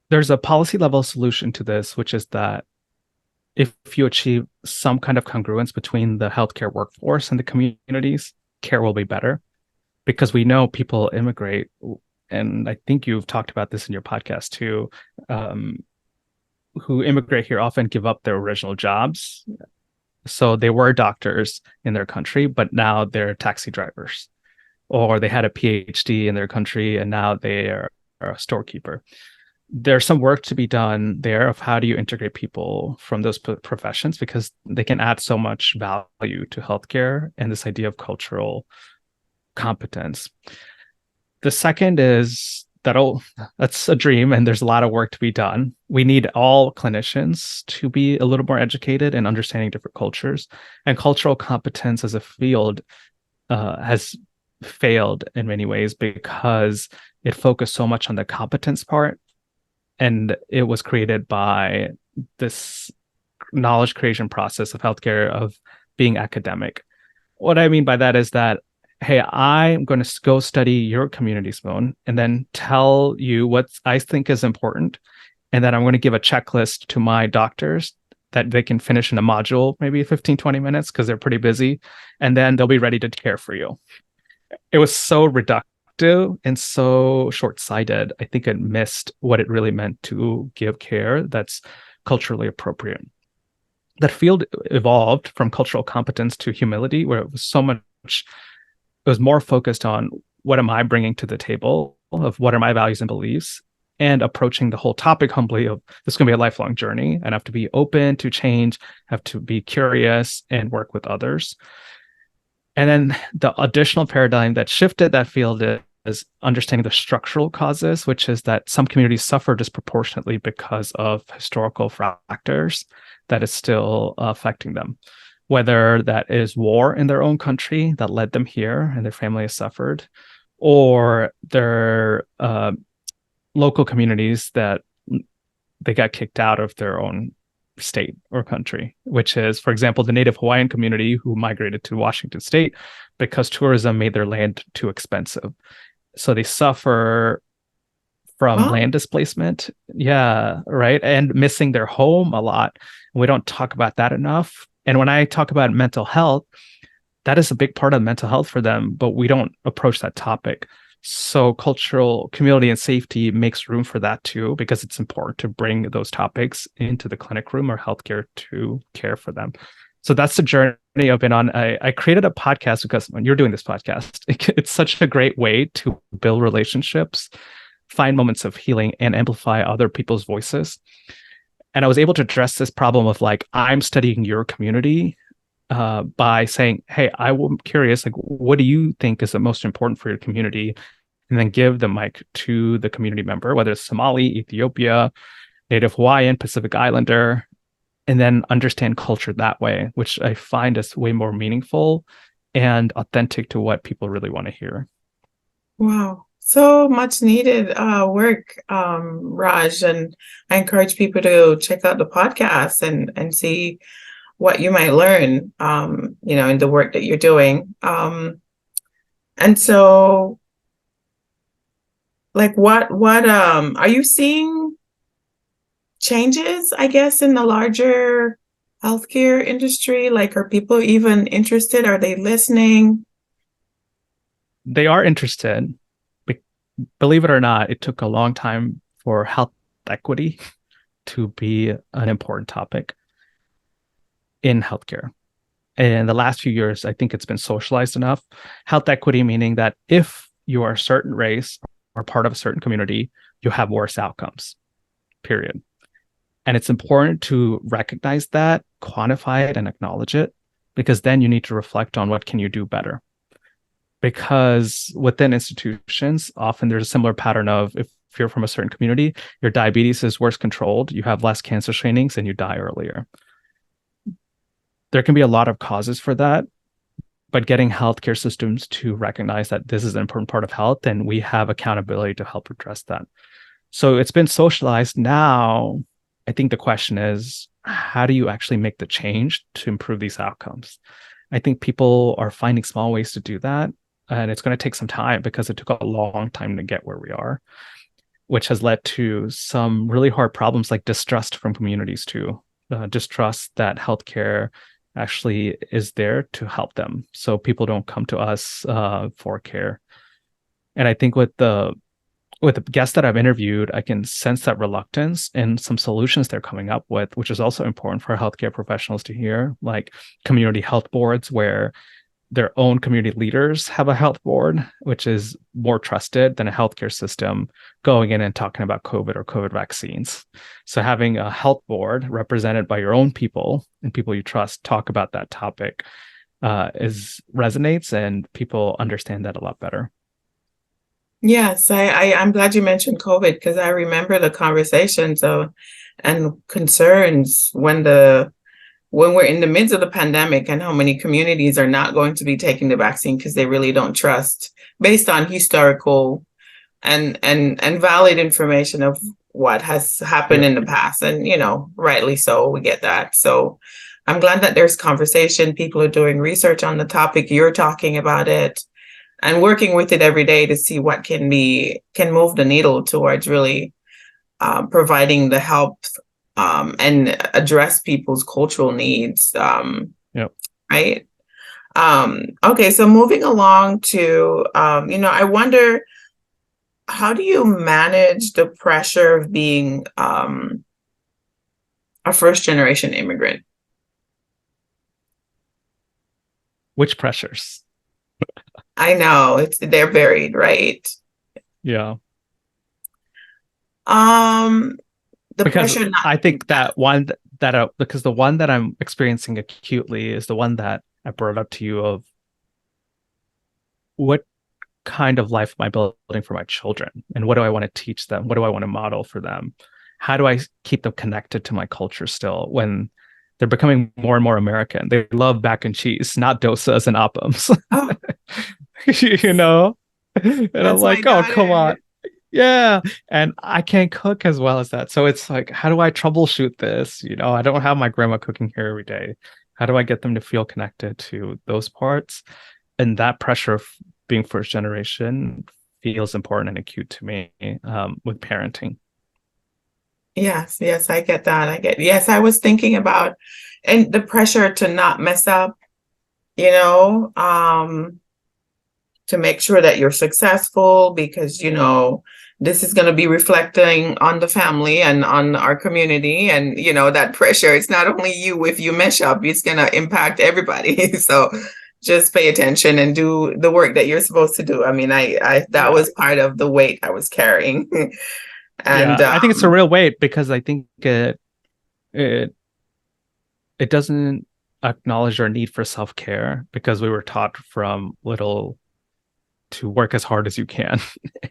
There's a policy level solution to this, which is that if you achieve some kind of congruence between the healthcare workforce and the communities, care will be better, because we know people immigrate. And I think you've talked about this in your podcast too, who immigrate here often give up their original jobs. So they were doctors in their country, but now they're taxi drivers, or they had a PhD in their country and now they are a storekeeper. There's some work to be done there of how do you integrate people from those professions, because they can add so much value to healthcare and this idea of cultural competence. The second is that's a dream, and there's a lot of work to be done. We need all clinicians to be a little more educated in understanding different cultures, and cultural competence as a field has failed in many ways because it focused so much on the competence part, and it was created by this knowledge creation process of healthcare of being academic. What I mean by that is that, hey, I'm going to go study your community spoon and then tell you what I think is important. And then I'm going to give a checklist to my doctors that they can finish in a module, maybe 15, 20 minutes, because they're pretty busy. And then they'll be ready to care for you. It was so reductive and so short-sighted. I think it missed what it really meant to give care that's culturally appropriate. That field evolved from cultural competence to humility, where it was so much, it was more focused on what am I bringing to the table, of what are my values and beliefs, and approaching the whole topic humbly of this is going to be a lifelong journey and I have to be open to change, have to be curious and work with others. And then the additional paradigm that shifted that field is understanding the structural causes, which is that some communities suffer disproportionately because of historical factors that is still affecting them. Whether that is war in their own country that led them here and their family has suffered, or their local communities that they got kicked out of their own state or country, which is, for example, the Native Hawaiian community who migrated to Washington State because tourism made their land too expensive. So they suffer from land displacement. Yeah, right. And missing their home a lot. We don't talk about that enough. And when I talk about mental health, that is a big part of mental health for them, but we don't approach that topic. So cultural community and safety makes room for that too, because it's important to bring those topics into the clinic room or healthcare to care for them. So that's the journey I've been on. I created a podcast because when you're doing this podcast, it's such a great way to build relationships, find moments of healing, and amplify other people's voices. And I was able to address this problem of like, I'm studying your community by saying, hey, I'm curious, like, what do you think is the most important for your community? And then give the mic to the community member, whether it's Somali, Ethiopia, Native Hawaiian, Pacific Islander, and then understand culture that way, which I find is way more meaningful and authentic to what people really want to hear. Wow. So much needed work, Raj, and I encourage people to check out the podcast and see what you might learn, in the work that you're doing. And so, like, what are you seeing changes, I guess, in the larger healthcare industry? Like, are people even interested? Are they listening? They are interested. Believe it or not, it took a long time for health equity to be an important topic in healthcare. In the last few years, I think it's been socialized enough. Health equity meaning that if you are a certain race or part of a certain community, you have worse outcomes, period. And it's important to recognize that, quantify it, and acknowledge it, because then you need to reflect on what can you do better. Because within institutions, often there's a similar pattern of if you're from a certain community, your diabetes is worse controlled, you have less cancer screenings, and you die earlier. There can be a lot of causes for that, but getting healthcare systems to recognize that this is an important part of health, and we have accountability to help address that. So it's been socialized. Now, I think the question is, how do you actually make the change to improve these outcomes? I think people are finding small ways to do that. and it's going to take some time because it took a long time to get where we are, which has led to some really hard problems like distrust from communities too. Distrust that healthcare actually is there to help them. So people don't come to us for care. And I think with the guests that I've interviewed, I can sense that reluctance and some solutions they're coming up with, which is also important for healthcare professionals to hear, like community health boards where their own community leaders have a health board, which is more trusted than a healthcare system going in and talking about COVID or COVID vaccines. So having a health board represented by your own people and people you trust talk about that topic resonates, and people understand that a lot better. Yes, I'm glad you mentioned COVID, because I remember the conversations and concerns when we're in the midst of the pandemic, and how many communities are not going to be taking the vaccine because they really don't trust, based on historical and valid information of what has happened in the past. And, rightly so, we get that. So I'm glad that there's conversation. People are doing research on the topic. You're talking about it and working with it every day to see what can move the needle towards really providing the help and address people's cultural needs. Right. Okay. So moving along to, I wonder, how do you manage the pressure of being a first generation immigrant? Which pressures? I know they're varied, right? Yeah. The because pressure. I think that one because the one that I'm experiencing acutely is the one that I brought up to you of what kind of life am I building for my children, and what do I want to teach them? What do I want to model for them? How do I keep them connected to my culture still when they're becoming more and more American? They love mac and cheese, not dosas and appams. Oh, And I'm like, oh, come on. Yeah. And I can't cook as well as that. So it's like, how do I troubleshoot this? I don't have my grandma cooking here every day. How do I get them to feel connected to those parts? And that pressure of being first generation feels important and acute to me with parenting. Yes, I get that. Yes, I was thinking about, and the pressure to not mess up, to make sure that you're successful, because, this is going to be reflecting on the family and on our community. And, that pressure, it's not only you. If you mess up, it's going to impact everybody. So just pay attention and do the work that you're supposed to do. I mean, that was part of the weight I was carrying. And I think it's a real weight, because I think it doesn't acknowledge our need for self-care, because we were taught from little to work as hard as you can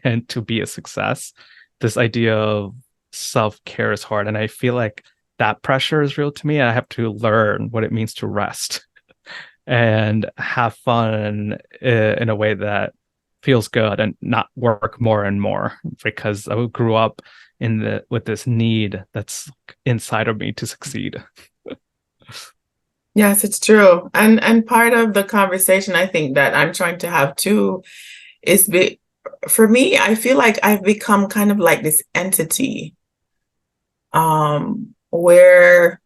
and to be a success. This idea of self-care is hard. And I feel like that pressure is real to me. And I have to learn what it means to rest and have fun in a way that feels good, and not work more and more, because I grew up with this need that's inside of me to succeed. Yes, it's true. And part of the conversation I think that I'm trying to have too is for me, I feel like I've become kind of like this entity where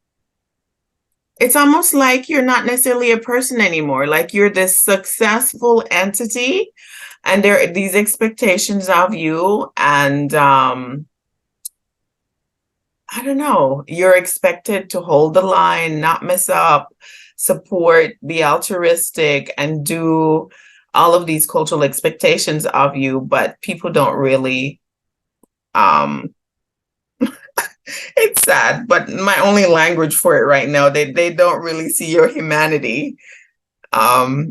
it's almost like you're not necessarily a person anymore. Like you're this successful entity, and there are these expectations of you, and I don't know, you're expected to hold the line, not mess up, support, be altruistic, and do all of these cultural expectations of you, but people don't really, it's sad, but my only language for it right now, they don't really see your humanity,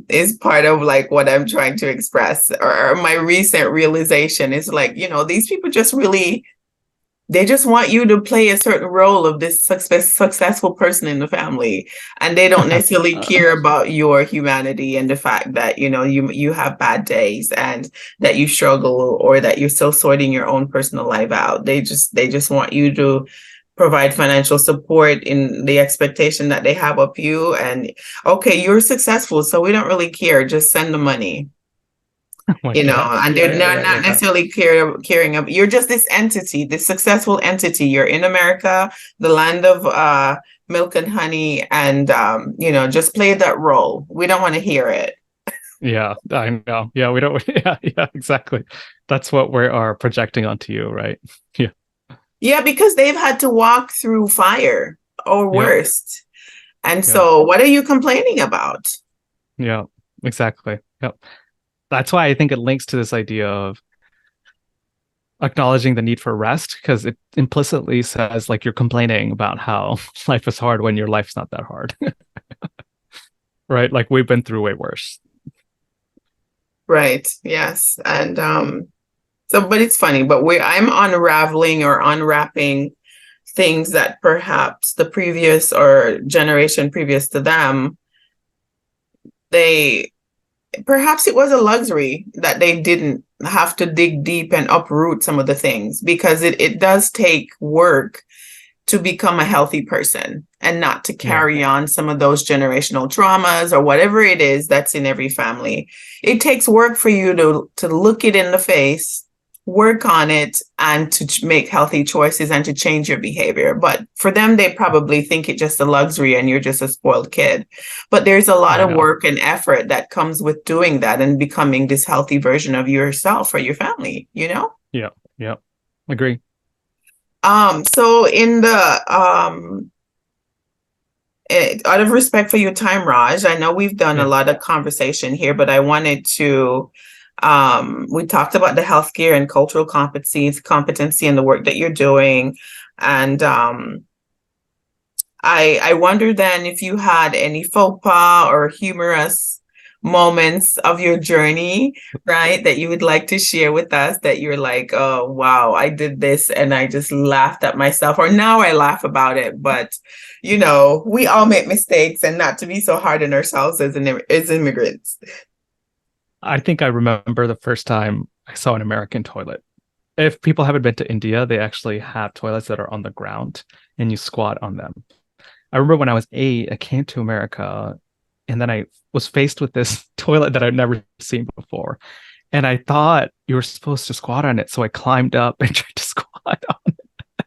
is part of like what I'm trying to express, or my recent realization is like, these people just really, they just want you to play a certain role of this successful person in the family, and they don't necessarily care about your humanity and the fact that you have bad days and that you struggle, or that you're still sorting your own personal life out. They just want you to provide financial support in the expectation that they have of you, and okay, you're successful, so we don't really care, just send the money. Oh my you know, God. and Yeah, they're yeah, not yeah, yeah. necessarily caring of, you're just this entity, this successful entity. You're in America, the land of milk and honey, and you know, just play that role. We don't want to hear it. Yeah, I know. Yeah, we don't. Yeah, yeah, exactly. That's what we are projecting onto you, right? Yeah, Yeah, because they've had to walk through fire or yep, worse. And yep, so what are you complaining about? yeah, exactly. Yep. That's why I think it links to this idea of acknowledging the need for rest, because it implicitly says like you're complaining about how life is hard when your life's not that hard, right? Like we've been through way worse. Right. Yes. And so but it's funny, but we I'm unraveling or unwrapping things that perhaps the previous or generation previous to them, they perhaps it was a luxury that they didn't have to dig deep and uproot some of the things, because it does take work to become a healthy person and not to Yeah, carry on some of those generational traumas or whatever it is that's in every family. It takes work for you to look it in the face, work on it, and to make healthy choices and to change your behavior. But for them, they probably think it's just a luxury and you're just a spoiled kid. But there's a lot I of know. work and effort that comes with doing that and becoming this healthy version of yourself or your family, you know? Yeah, yeah, agree. So in the out of respect for your time, Raj, I know we've done a Yeah, lot of conversation here, but I wanted to we talked about the healthcare and cultural competency and the work that you're doing. And I wonder then if you had any faux pas or humorous moments of your journey, right, that you would like to share with us, that you're like, oh, wow, I did this and I just laughed at myself, or now I laugh about it. But, you know, we all make mistakes, and not to be so hard on ourselves as immigrants. I think I remember the first time I saw an American toilet. If people haven't been to India, they actually have toilets that are on the ground and you squat on them. I remember when I was 8, I came to America and then I was faced with this toilet that I'd never seen before. And I thought you were supposed to squat on it. So I climbed up and tried to squat on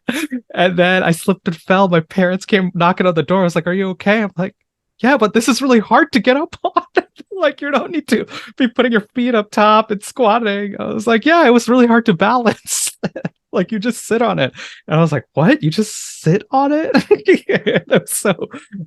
it. And then I slipped and fell. My parents came knocking on the door. I was like, "Are you okay?" I'm like, "Yeah, but this is really hard to get up on." Like, you don't need to be putting your feet up top and squatting. I was like, "Yeah, it was really hard to balance." Like you just sit on it. And I was like, "What? You just sit on it?" That's so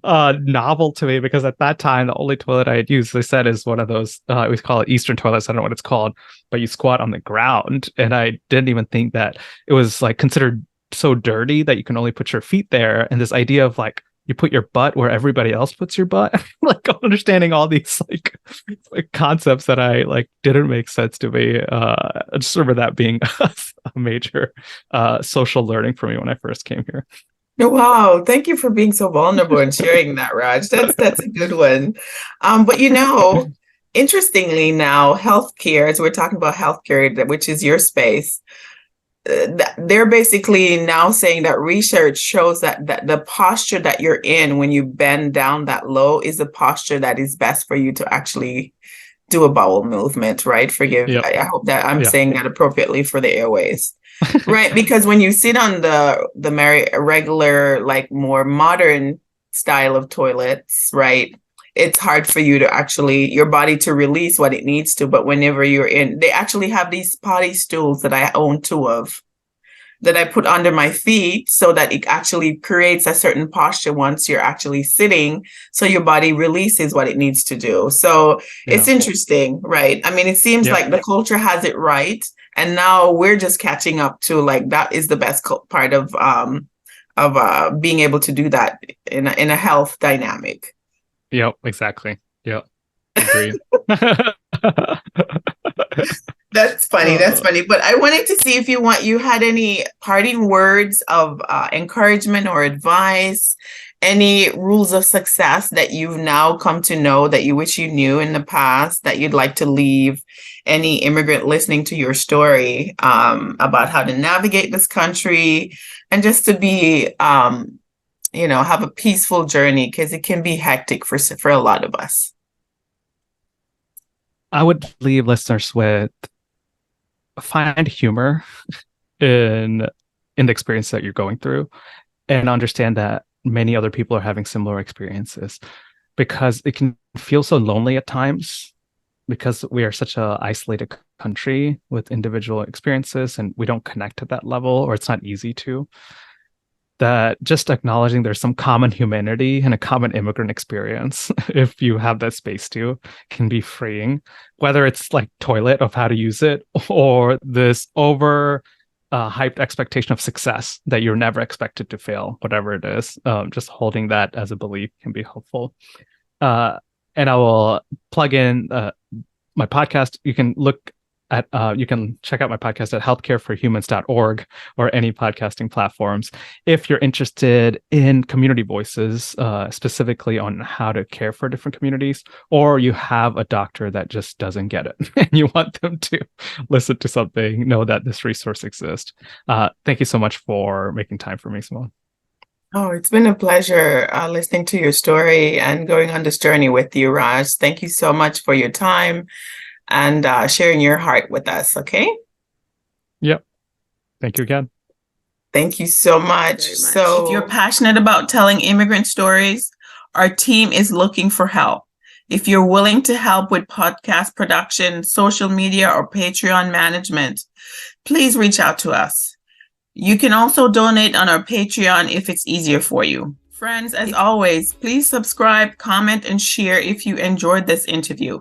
novel to me, because at that time the only toilet I had used, they said, is one of those we call it Eastern toilets. I don't know what it's called, but you squat on the ground. And I didn't even think that it was like considered so dirty that you can only put your feet there. And this idea of like you put your butt where everybody else puts your butt, like understanding all these like concepts that I like didn't make sense to me. I just remember that being a major social learning for me when I first came here. Wow, thank you for being so vulnerable and sharing that, Raj. That's a good one. But you know, interestingly now, healthcare, as we're talking about healthcare, which is your space, they're basically now saying that research shows that the posture that you're in when you bend down that low is the posture that is best for you to actually do a bowel movement, right? Forgive, Yep. I hope that I'm Yeah. saying that appropriately for the airways. Right, because when you sit on the regular, like more modern style of toilets, right, it's hard for you to actually your body to release what it needs to. But whenever you're in, they actually have these potty stools that I own two of, that I put under my feet so that it actually creates a certain posture once you're actually sitting, so your body releases what it needs to do. So it's Yeah. interesting, right? I mean, it seems Yep. like the culture has it right, and now we're just catching up to, like, that is the best part of being able to do that in a health dynamic. Yep. Exactly. Yep. Agreed. That's funny. That's uh, funny. But I wanted to see if you had any parting words of encouragement or advice, any rules of success that you've now come to know that you wish you knew in the past, that you'd like to leave any immigrant listening to your story, about how to navigate this country and just to be, have a peaceful journey, because it can be hectic for a lot of us. I would leave listeners with find humor in the experience that you're going through, and understand that many other people are having similar experiences, because it can feel so lonely at times, because we are such a isolated country with individual experiences and we don't connect at that level, or it's not easy to, that just acknowledging there's some common humanity and a common immigrant experience, if you have that space to, can be freeing. Whether it's like toilet of how to use it, or this over hyped expectation of success that you're never expected to fail, whatever it is, just holding that as a belief can be helpful. And I will plug in my podcast. You can look at you can check out my podcast at healthcareforhumans.org or any podcasting platforms if you're interested in community voices, specifically on how to care for different communities, or you have a doctor that just doesn't get it and you want them to listen to something. Know that this resource exists. Thank you so much for making time for me, Simone. Oh, it's been a pleasure listening to your story and going on this journey with you, Raj. Thank you so much for your time and sharing your heart with us. Okay. Yep. Thank you again. Thank you so much. So if you're passionate about telling immigrant stories, our team is looking for help. If you're willing to help with podcast production, social media, or Patreon management, please reach out to us. You can also donate on our Patreon if it's easier for you. Friends, as always, please subscribe, comment, and share if you enjoyed this interview.